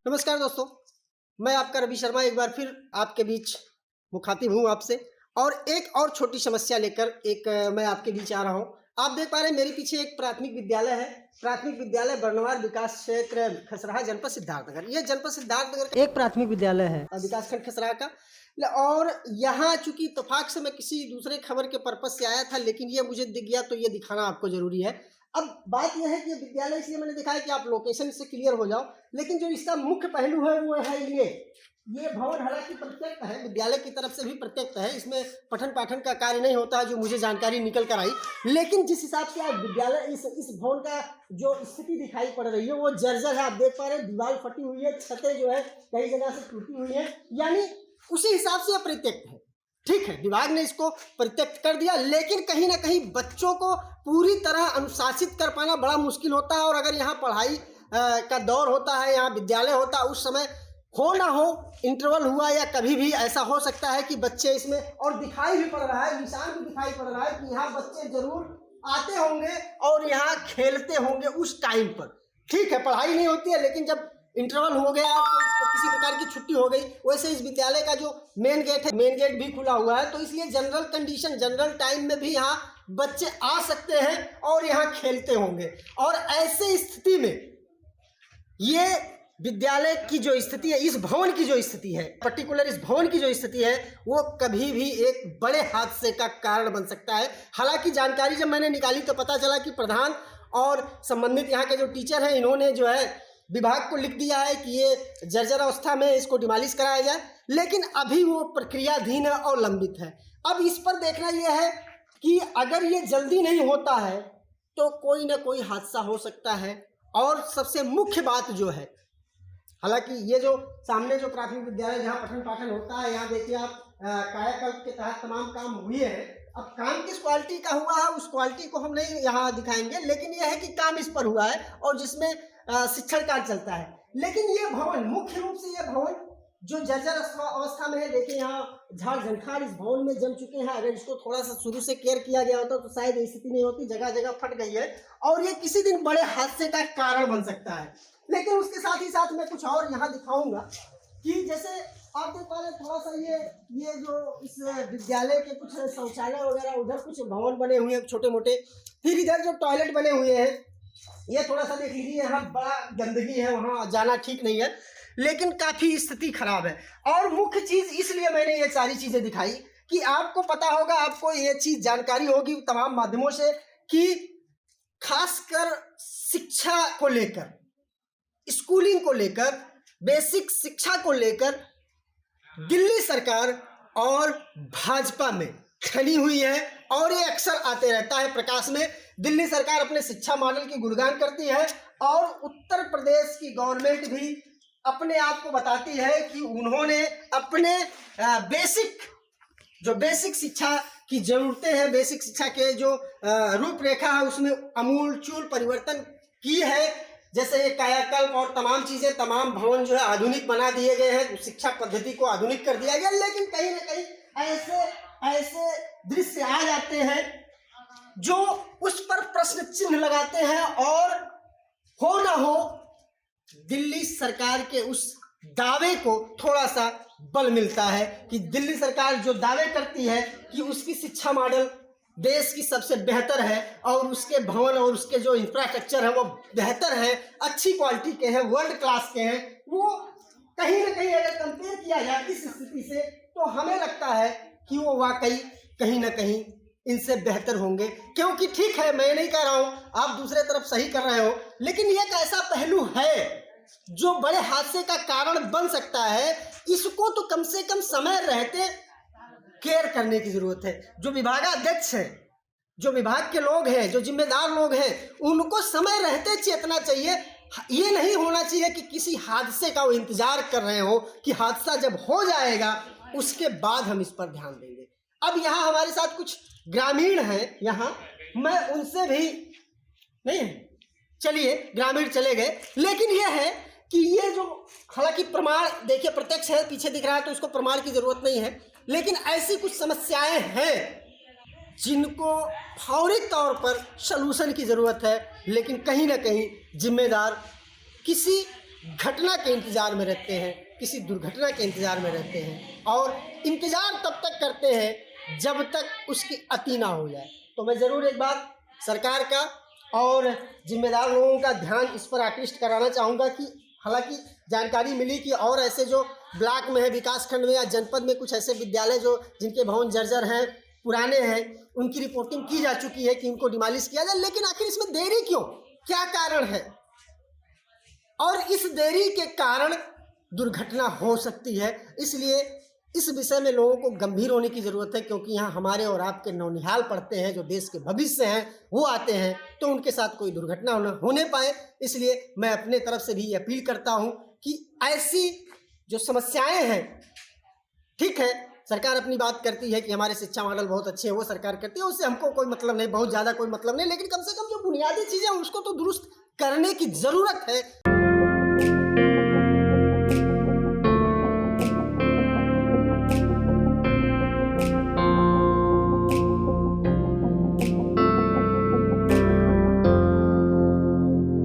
नमस्कार दोस्तों, मैं आपका रवि शर्मा एक बार फिर आपके बीच मुखातिब हूँ आपसे और एक और छोटी समस्या लेकर मैं आपके बीच आ रहा हूँ। आप देख पा रहे हैं मेरे पीछे एक प्राथमिक विद्यालय है। प्राथमिक विद्यालय बर्नवाल विकास क्षेत्र खसराहा, जनपद सिद्धार्थनगर। ये जनपद सिद्धार्थनगर का एक प्राथमिक विद्यालय है विकासखंड खसराहा का। और यहाँ चूंकि इत्तेफाक से मैं किसी दूसरे खबर के पर्पज से आया था, लेकिन ये मुझे दिख गया तो ये दिखाना आपको जरूरी है। अब बात यह है कि विद्यालय इसलिए मैंने दिखाया कि आप लोकेशन से क्लियर हो जाओ, लेकिन जो इसका मुख्य पहलू है वो है ये भवन हालांकि प्रत्यक्त है, विद्यालय की तरफ से भी प्रत्यक्त है। इसमें पठन पाठन का कार्य नहीं होता है, जो मुझे जानकारी निकल कर आई। लेकिन जिस हिसाब से आप विद्यालय इस भवन का जो स्थिति दिखाई पड़ रही है वो जर्जर है। आप देख पा रहे हैं दीवार फटी हुई है, छतें जो है कई जगह से टूटी हुई है, यानी उसी हिसाब से प्रत्यक्त है। ठीक है, विभाग ने इसको परित्यक्त कर दिया, लेकिन कहीं ना कहीं बच्चों को पूरी तरह अनुशासित कर पाना बड़ा मुश्किल होता है। और अगर यहाँ पढ़ाई का दौर होता है, यहाँ विद्यालय होता है, उस समय हो ना हो इंटरवल हुआ या कभी भी ऐसा हो सकता है कि बच्चे इसमें, और दिखाई भी पड़ रहा है, निशान भी दिखाई पड़ रहा है कि यहाँ बच्चे जरूर आते होंगे और यहाँ खेलते होंगे उस टाइम पर। ठीक है, पढ़ाई नहीं होती है, लेकिन जब इंटरवल हो गया तो किसी प्रकार की छुट्टी हो गई। वैसे इस विद्यालय का जो मेन गेट है, मेन गेट भी खुला हुआ है, तो इसलिए जनरल कंडीशन, जनरल टाइम में भी यहाँ बच्चे आ सकते हैं और यहाँ खेलते होंगे। और ऐसे स्थिति में ये विद्यालय की जो स्थिति है, इस भवन की जो स्थिति है, पर्टिकुलर इस भवन की जो स्थिति है, वो कभी भी एक बड़े हादसे का कारण बन सकता है। हालांकि जानकारी जब मैंने निकाली तो पता चला कि प्रधान और संबंधित यहाँ के जो टीचर हैं, इन्होंने जो है विभाग को लिख दिया है कि ये जर्जर अवस्था में इसको डिमोलिश कराया जाए, लेकिन अभी वो प्रक्रियाधीन है और लंबित है। अब इस पर देखना यह है कि अगर ये जल्दी नहीं होता है तो कोई ना कोई हादसा हो सकता है। और सबसे मुख्य बात जो है, हालांकि ये जो सामने जो प्राथमिक विद्यालय जहाँ पठन पाठन होता है, यहाँ देखिए आप कायाकल्प के तहत तमाम काम हुए हैं। अब काम किस क्वालिटी का हुआ है उस क्वालिटी को हम नहीं यहाँ दिखाएंगे, लेकिन यह है कि काम इस पर हुआ है और जिसमें शिक्षण कार्य चलता है। लेकिन ये भवन, मुख्य रूप से ये भवन जो जर्जर अवस्था में है, देखिए यहाँ झाड़ झंखाड़ इस भवन में जम चुके हैं। अगर इसको थोड़ा सा शुरू से केयर किया गया होता तो शायद ये स्थिति नहीं होती, जगह जगह फट गई है और ये किसी दिन बड़े हादसे का कारण बन सकता है। लेकिन उसके साथ ही साथ मैं कुछ और यहाँ दिखाऊंगा कि जैसे आप देख पा रहे हैं थोड़ा सा ये जो इस विद्यालय के कुछ शौचालय वगैरह, उधर कुछ भवन बने हुए हैं छोटे मोटे, फिर इधर जो टॉयलेट बने हुए हैं, ये थोड़ा सा देख लीजिए, यहाँ बड़ा गंदगी है, वहाँ जाना ठीक नहीं है, लेकिन काफ़ी स्थिति खराब है। और मुख्य चीज़ इसलिए मैंने ये सारी चीज़ें दिखाई कि आपको पता होगा, आपको ये चीज़ जानकारी होगी तमाम माध्यमों से कि खासकर शिक्षा को लेकर, स्कूलिंग को लेकर, बेसिक शिक्षा को लेकर दिल्ली सरकार और भाजपा में खनी हुई है। और ये अक्सर आते रहता है प्रकाश में। दिल्ली सरकार अपने शिक्षा मॉडल की गुणगान करती है और उत्तर प्रदेश की गवर्नमेंट भी अपने आप को बताती है कि उन्होंने अपने बेसिक शिक्षा की जरूरतें हैं, बेसिक शिक्षा के जो रूपरेखा है उसमें अमूलचूल परिवर्तन की है। जैसे ये कायाकल्प और तमाम चीज़ें, तमाम भवन जो है आधुनिक बना दिए गए हैं, शिक्षा पद्धति को आधुनिक कर दिया गया। लेकिन कहीं ना कहीं ऐसे दृश्य आ जाते हैं जो उस पर प्रश्न चिन्ह लगाते हैं, और हो ना हो दिल्ली सरकार के उस दावे को थोड़ा सा बल मिलता है कि दिल्ली सरकार जो दावे करती है कि उसकी शिक्षा मॉडल देश की सबसे बेहतर है और उसके भवन और उसके जो इंफ्रास्ट्रक्चर है वो बेहतर है, अच्छी क्वालिटी के हैं, वर्ल्ड क्लास के हैं, वो कहीं ना कहीं अगर कंपेयर किया जाए इस स्थिति से तो हमें लगता है कि वो वाकई कहीं ना कहीं इनसे बेहतर होंगे। क्योंकि ठीक है, मैं नहीं कह रहा हूँ, आप दूसरे तरफ सही कर रहे हो, लेकिन ये एक ऐसा पहलू है जो बड़े हादसे का कारण बन सकता है। इसको तो कम से कम समय रहते केयर करने की जरूरत है। जो विभागाध्यक्ष है, जो विभाग के लोग हैं, जो जिम्मेदार लोग हैं, उनको समय रहते चेतना चाहिए। ये नहीं होना चाहिए कि किसी हादसे का वो इंतजार कर रहे हो कि हादसा जब हो जाएगा उसके बाद हम इस पर ध्यान देंगे। अब यहाँ हमारे साथ कुछ ग्रामीण हैं, यहाँ मैं उनसे भी नहीं, चलिए ग्रामीण चले गए, लेकिन यह है कि ये जो, हालांकि प्रमाण देखिए प्रत्यक्ष है, पीछे दिख रहा है तो इसको प्रमाण की जरूरत नहीं है, लेकिन ऐसी कुछ समस्याएं हैं जिनको फौरी तौर पर सलूशन की ज़रूरत है। लेकिन कहीं ना कहीं जिम्मेदार किसी घटना के इंतज़ार में रहते हैं, किसी दुर्घटना के इंतज़ार में रहते हैं और इंतज़ार तब तक करते हैं जब तक उसकी अति ना हो जाए। तो मैं ज़रूर एक बार सरकार का और जिम्मेदार लोगों का ध्यान इस पर आकृष्ट कराना चाहूँगा कि हालांकि जानकारी मिली कि और ऐसे जो ब्लॉक में है, विकास खंड में या जनपद में कुछ ऐसे विद्यालय जो जिनके भवन जर्जर हैं, पुराने हैं, उनकी रिपोर्टिंग की जा चुकी है कि उनको डिमोलिश किया जाए, लेकिन आखिर इसमें देरी क्यों, क्या कारण है? और इस देरी के कारण दुर्घटना हो सकती है, इसलिए इस विषय में लोगों को गंभीर होने की ज़रूरत है, क्योंकि यहाँ हमारे और आपके नौनिहाल पढ़ते हैं, जो देश के भविष्य हैं वो आते हैं, तो उनके साथ कोई दुर्घटना न होने पाए। इसलिए मैं अपने तरफ से भी अपील करता हूँ कि ऐसी जो समस्याएं हैं, ठीक है सरकार अपनी बात करती है कि हमारे शिक्षा मॉडल बहुत अच्छे हैं, वो सरकार करती है, उससे हमको कोई मतलब नहीं, बहुत ज़्यादा कोई मतलब नहीं, लेकिन कम से कम जो बुनियादी चीज़ें हैं उसको तो दुरुस्त करने की ज़रूरत है।